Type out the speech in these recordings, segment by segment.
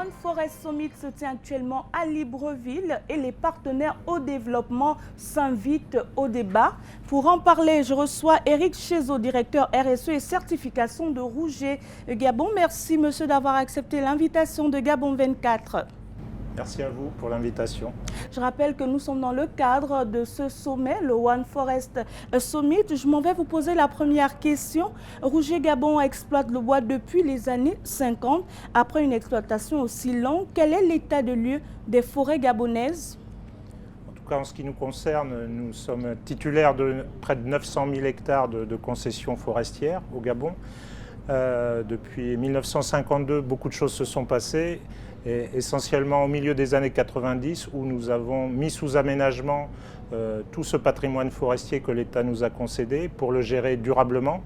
One Forest Summit se tient actuellement à Libreville et les partenaires au développement s'invitent au débat. Pour en parler, je reçois Eric Chezo, directeur RSE et certification de Rouget Gabon. Merci monsieur d'avoir accepté l'invitation de Gabon 24. Merci à vous pour l'invitation. Je rappelle que nous sommes dans le cadre de ce sommet, le One Forest Summit. Je m'en vais vous poser la première question. Rouget Gabon exploite le bois depuis les années 50. Après une exploitation aussi longue, quel est l'état de lieu des forêts gabonaises? En tout cas, en ce qui nous concerne, nous sommes titulaires de près de 900 000 hectares de concessions forestières au Gabon. Depuis 1952, beaucoup de choses se sont passées. Et essentiellement au milieu des années 90 où nous avons mis sous aménagement tout ce patrimoine forestier que l'État nous a concédé pour le gérer durablement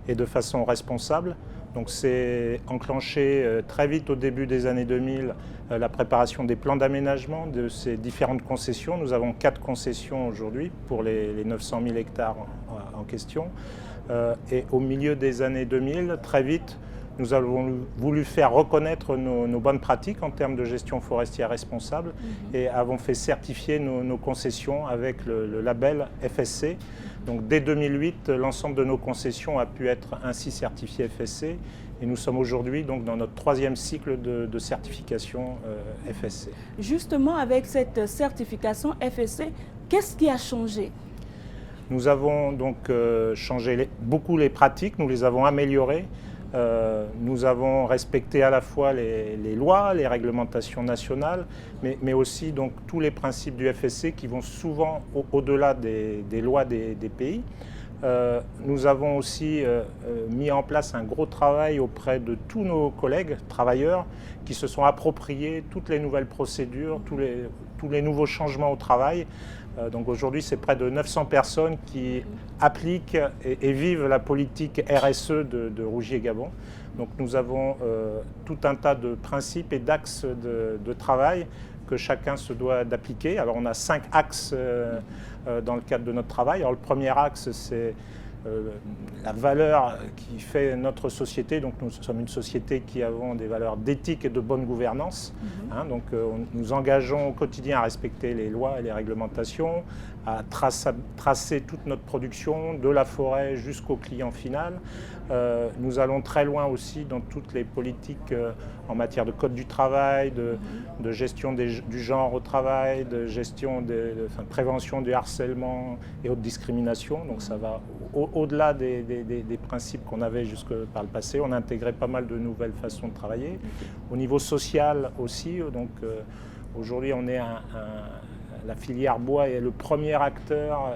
et de façon responsable. Donc c'est enclenché très vite au début des années 2000 la préparation des plans d'aménagement de ces différentes concessions. Nous avons 4 concessions aujourd'hui pour les 900 000 hectares en question. Et au milieu des années 2000, très vite, nous avons voulu faire reconnaître nos bonnes pratiques en termes de gestion forestière responsable et avons fait certifier nos concessions avec le label FSC. Donc dès 2008, l'ensemble de nos concessions a pu être ainsi certifié FSC et nous sommes aujourd'hui donc dans notre 3e cycle de certification FSC. Justement, avec cette certification FSC, qu'est-ce qui a changé ? Nous avons donc changé beaucoup les pratiques, nous les avons améliorées. Nous avons respecté à la fois les lois, les réglementations nationales, mais aussi donc, tous les principes du FSC qui vont souvent au-delà des lois des pays. Nous avons aussi mis en place un gros travail auprès de tous nos collègues travailleurs qui se sont appropriés toutes les nouvelles procédures, tous les nouveaux changements au travail. Donc aujourd'hui, c'est près de 900 personnes qui appliquent et vivent la politique RSE de Rouget Gabon. Donc nous avons tout un tas de principes et d'axes de travail que chacun se doit d'appliquer. Alors on a 5 axes dans le cadre de notre travail. Alors le premier axe, c'est la valeur qui fait notre société. Donc nous sommes une société qui avons des valeurs d'éthique et de bonne gouvernance. Donc nous engageons au quotidien à respecter les lois et les réglementations, à tracer toute notre production, de la forêt jusqu'au client final. Nous allons très loin aussi dans toutes les politiques en matière de code du travail, de gestion du genre au travail, de gestion de prévention du harcèlement et autres discriminations. Donc ça va au-delà des principes qu'on avait jusque par le passé. On a intégré pas mal de nouvelles façons de travailler. Au niveau social aussi, donc aujourd'hui on est la filière bois est le premier acteur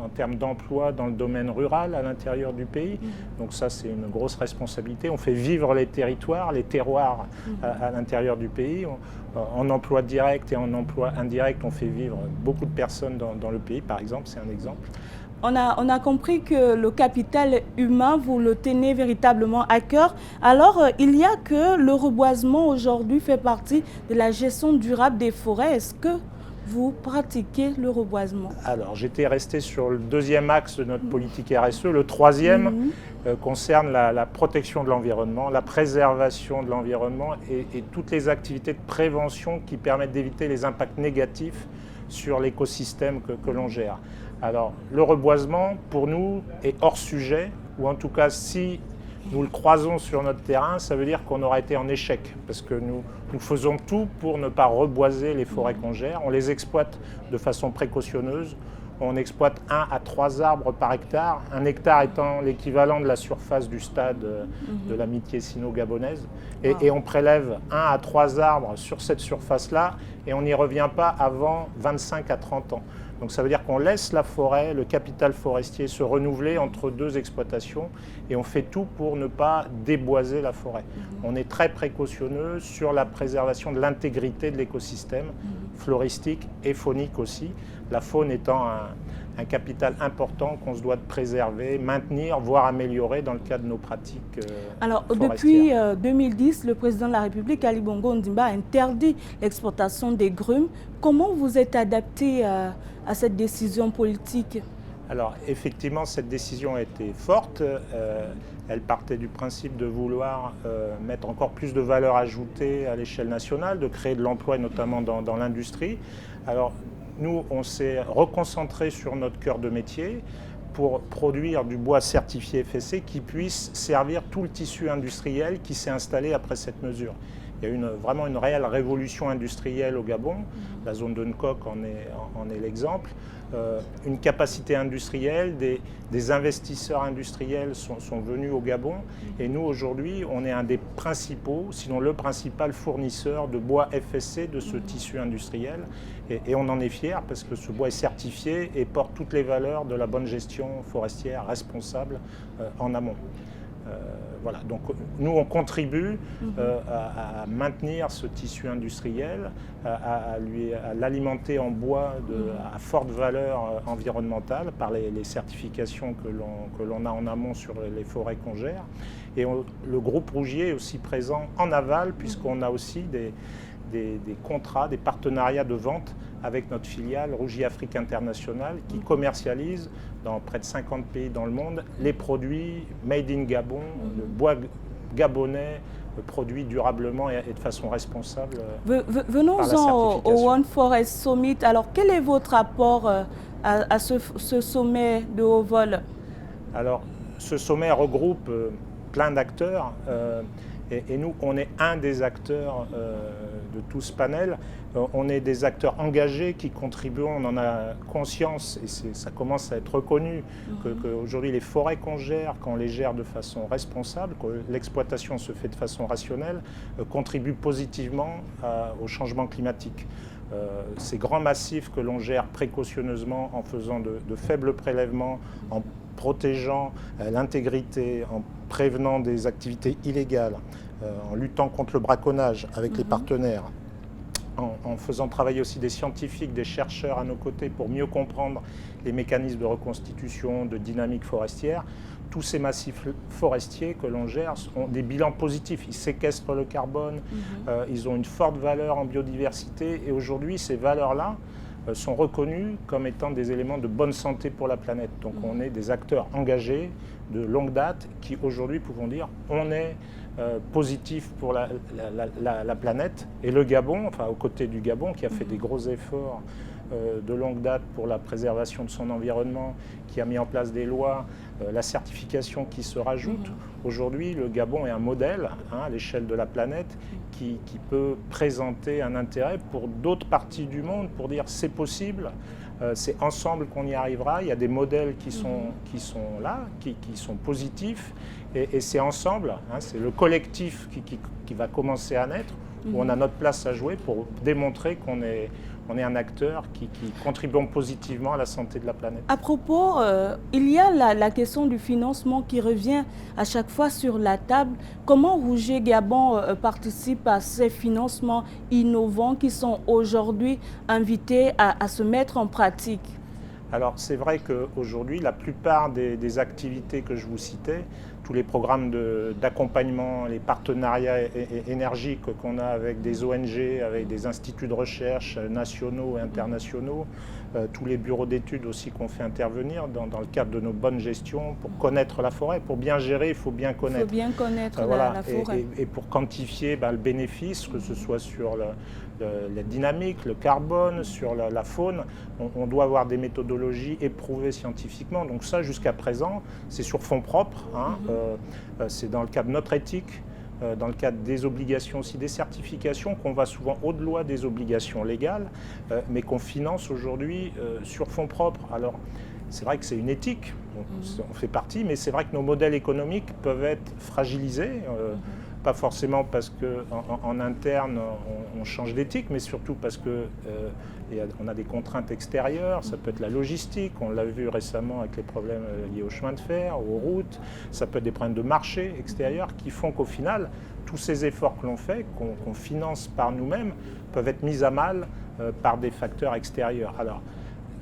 en termes d'emploi dans le domaine rural à l'intérieur du pays. Donc ça, c'est une grosse responsabilité. On fait vivre les territoires, les terroirs à l'intérieur du pays. En emploi direct et en emploi indirect, on fait vivre beaucoup de personnes dans le pays, par exemple. C'est un exemple. On a compris que le capital humain, vous le tenez véritablement à cœur. Alors, il y a que le reboisement aujourd'hui fait partie de la gestion durable des forêts. Est-ce que vous pratiquez le reboisement? Alors, j'étais resté sur le 2e axe de notre politique RSE. Le 3e concerne la protection de l'environnement, la préservation de l'environnement et toutes les activités de prévention qui permettent d'éviter les impacts négatifs sur l'écosystème que l'on gère. Alors, le reboisement, pour nous, est hors sujet, ou en tout cas, si nous le croisons sur notre terrain, ça veut dire qu'on aura été en échec, parce que nous faisons tout pour ne pas reboiser les forêts qu'on gère. On les exploite de façon précautionneuse. On exploite 1 à 3 arbres par hectare, 1 hectare étant l'équivalent de la surface du stade de l'amitié sino-gabonaise. Et on prélève 1 à 3 arbres sur cette surface-là, et on n'y revient pas avant 25 à 30 ans. Donc ça veut dire qu'on laisse la forêt, le capital forestier se renouveler entre 2 exploitations et on fait tout pour ne pas déboiser la forêt. On est très précautionneux sur la préservation de l'intégrité de l'écosystème, floristique et faunique aussi. La faune étant un capital important qu'on se doit de préserver, maintenir, voire améliorer dans le cadre de nos pratiques Alors, forestières. depuis 2010, le président de la République, Ali Bongo Ondimba, a interdit l'exportation des grumes. Comment vous êtes adapté à cette décision politique? Alors effectivement, cette décision a été forte. Elle partait du principe de vouloir mettre encore plus de valeur ajoutée à l'échelle nationale, de créer de l'emploi, notamment dans l'industrie. Alors nous, on s'est reconcentré sur notre cœur de métier pour produire du bois certifié FSC qui puisse servir tout le tissu industriel qui s'est installé après cette mesure. Il y a eu vraiment une réelle révolution industrielle au Gabon. La zone de Nkok en est l'exemple. Une capacité industrielle, des investisseurs industriels sont venus au Gabon. Et nous, aujourd'hui, on est un des principaux, sinon le principal fournisseur de bois FSC de ce tissu industriel. Et on en est fiers parce que ce bois est certifié et porte toutes les valeurs de la bonne gestion forestière responsable en amont. Voilà, donc nous on contribue à maintenir ce tissu industriel, à l'alimenter en bois à forte valeur environnementale par les certifications que l'on a en amont sur les forêts qu'on gère. Et le groupe Rougier est aussi présent en aval puisqu'on a aussi des contrats, des partenariats de vente avec notre filiale Rougier Afrique International qui commercialise dans près de 50 pays dans le monde les produits made in Gabon, le bois gabonais produit durablement et de façon responsable. Venons-en au One Forest Summit. Alors quel est votre apport à ce sommet de haut vol? Alors ce sommet regroupe plein d'acteurs. Et nous, on est un des acteurs de tout ce panel. On est des acteurs engagés qui contribuent, on en a conscience, et ça commence à être reconnu, qu'aujourd'hui les forêts qu'on gère, quand on les gère de façon responsable, que l'exploitation se fait de façon rationnelle, contribuent positivement au changement climatique. Ces grands massifs que l'on gère précautionneusement en faisant de faibles prélèvements, en protégeant l'intégrité, en prévenant des activités illégales, en luttant contre le braconnage avec les partenaires, en faisant travailler aussi des scientifiques, des chercheurs à nos côtés pour mieux comprendre les mécanismes de reconstitution, de dynamique forestière. Tous ces massifs forestiers que l'on gère ont des bilans positifs. Ils séquestrent le carbone, ils ont une forte valeur en biodiversité et aujourd'hui ces valeurs-là sont reconnus comme étant des éléments de bonne santé pour la planète. Donc on est des acteurs engagés de longue date qui aujourd'hui pouvons dire on est positif pour la planète. Et le Gabon, enfin aux côtés du Gabon qui a fait des gros efforts de longue date pour la préservation de son environnement, qui a mis en place des lois, la certification qui se rajoute. Aujourd'hui, le Gabon est un modèle à l'échelle de la planète qui peut présenter un intérêt pour d'autres parties du monde pour dire c'est possible, c'est ensemble qu'on y arrivera. Il y a des modèles qui sont là, qui sont positifs et c'est ensemble, c'est le collectif qui va commencer à naître où on a notre place à jouer pour démontrer qu'on est un acteur qui contribue positivement à la santé de la planète. À propos, il y a la question du financement qui revient à chaque fois sur la table. Comment Rougier Gabon participe à ces financements innovants qui sont aujourd'hui invités à se mettre en pratique? Alors c'est vrai qu'aujourd'hui, la plupart des activités que je vous citais, tous les programmes d'accompagnement, les partenariats énergiques qu'on a avec des ONG, avec des instituts de recherche nationaux et internationaux, tous les bureaux d'études aussi qu'on fait intervenir dans le cadre de nos bonnes gestions pour connaître la forêt. Pour bien gérer, il faut bien connaître. Il faut bien connaître la forêt. Et pour quantifier le bénéfice, que ce soit sur la dynamique, le carbone, sur la faune, on doit avoir des méthodologies éprouvées scientifiquement. Donc ça, jusqu'à présent, c'est sur fonds propres. C'est dans le cadre de notre éthique, dans le cadre des obligations aussi, des certifications, qu'on va souvent au-delà des obligations légales, mais qu'on finance aujourd'hui sur fonds propres. Alors, c'est vrai que c'est une éthique, on fait partie, mais c'est vrai que nos modèles économiques peuvent être fragilisés. Pas forcément parce qu'en interne on change d'éthique, mais surtout parce qu'on a des contraintes extérieures. Ça peut être la logistique, on l'a vu récemment avec les problèmes liés au chemin de fer, aux routes. Ça peut être des problèmes de marché extérieurs qui font qu'au final, tous ces efforts que l'on fait, qu'on finance par nous-mêmes, peuvent être mis à mal par des facteurs extérieurs. Alors,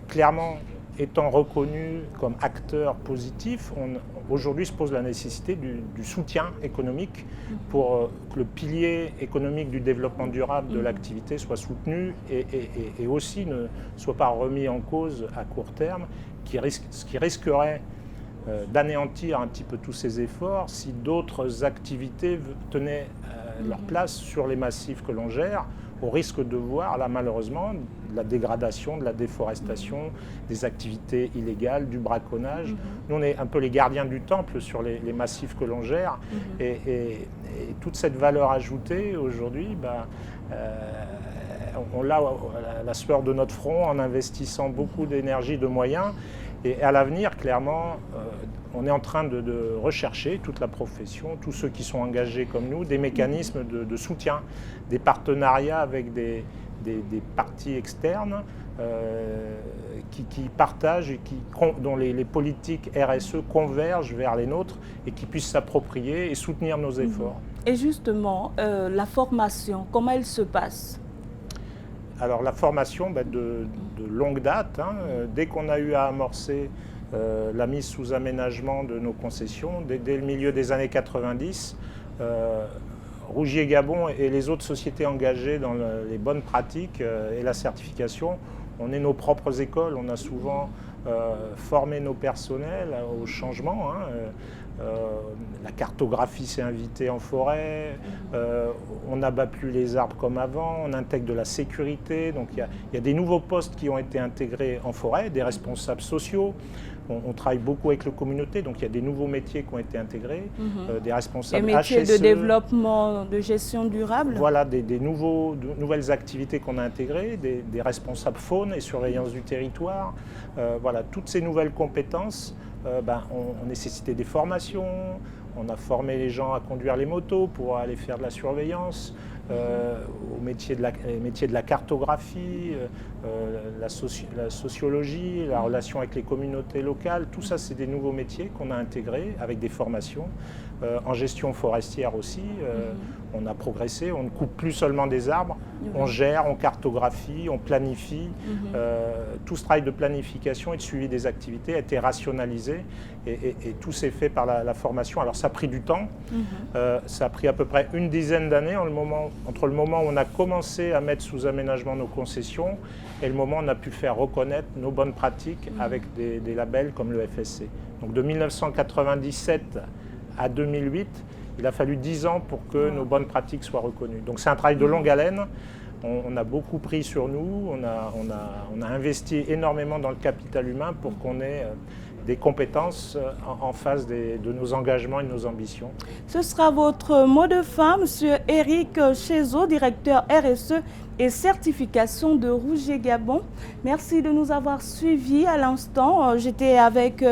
clairement, étant reconnu comme acteur positif, aujourd'hui se pose la nécessité du soutien économique pour que le pilier économique du développement durable de l'activité soit soutenu et aussi ne soit pas remis en cause à court terme, ce qui risquerait d'anéantir un petit peu tous ces efforts si d'autres activités tenaient leur place sur les massifs que l'on gère, au risque de voir, là malheureusement, de la dégradation, de la déforestation, des activités illégales, du braconnage. Nous, on est un peu les gardiens du temple sur les massifs que l'on gère. Et toute cette valeur ajoutée, aujourd'hui, on l'a à la sueur de notre front en investissant beaucoup d'énergie, de moyens. Et à l'avenir, clairement, on est en train de rechercher, toute la profession, tous ceux qui sont engagés comme nous, des mécanismes de soutien, des partenariats avec des parties externes qui partagent et dont les politiques RSE convergent vers les nôtres et qui puissent s'approprier et soutenir nos efforts. Et justement, la formation, comment elle se passe ? Alors la formation, de longue date, dès qu'on a eu à amorcer la mise sous aménagement de nos concessions, dès le milieu des années 90, Rougier Gabon et les autres sociétés engagées dans les bonnes pratiques et la certification, on est nos propres écoles, on a souvent formé nos personnels au changement. La cartographie s'est invitée en forêt, on n'abat plus les arbres comme avant, on intègre de la sécurité. Donc il y a des nouveaux postes qui ont été intégrés en forêt, des responsables sociaux. On travaille beaucoup avec les communautés, donc il y a des nouveaux métiers qui ont été intégrés, des responsables HSE. Des métiers HSE, de développement, de gestion durable. Voilà, de nouvelles activités qu'on a intégrées, des responsables faune et surveillance du territoire. Voilà, toutes ces nouvelles compétences ont nécessité des formations. On a formé les gens à conduire les motos pour aller faire de la surveillance, aux métiers de la cartographie, la sociologie, la relation avec les communautés locales. Tout ça, c'est des nouveaux métiers qu'on a intégrés avec des formations. En gestion forestière aussi, on a progressé. On ne coupe plus seulement des arbres, on gère, on cartographie, on planifie. Tout ce travail de planification et de suivi des activités a été rationalisé et tout s'est fait par la formation. Alors ça a pris du temps, ça a pris à peu près une dizaine d'années entre le moment où on a commencé à mettre sous aménagement nos concessions et le moment où on a pu faire reconnaître nos bonnes pratiques avec des labels comme le FSC. Donc de 1997 à 2008, il a fallu 10 ans pour que nos bonnes pratiques soient reconnues. Donc c'est un travail de longue haleine. On a beaucoup pris sur nous, on a investi énormément dans le capital humain pour qu'on ait des compétences en face de nos engagements et de nos ambitions. Ce sera votre mot de fin, Monsieur Éric Chezeau, directeur RSE et certification de Rougier Gabon. Merci de nous avoir suivis à l'instant. J'étais avec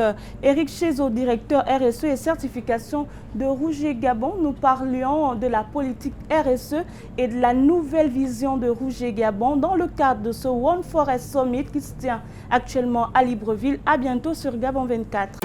Éric Chezeau, directeur RSE et certification de Rougier Gabon. Nous parlions de la politique RSE et de la nouvelle vision de Rougier Gabon dans le cadre de ce One Forest Summit qui se tient actuellement à Libreville. À bientôt sur Gabon 24.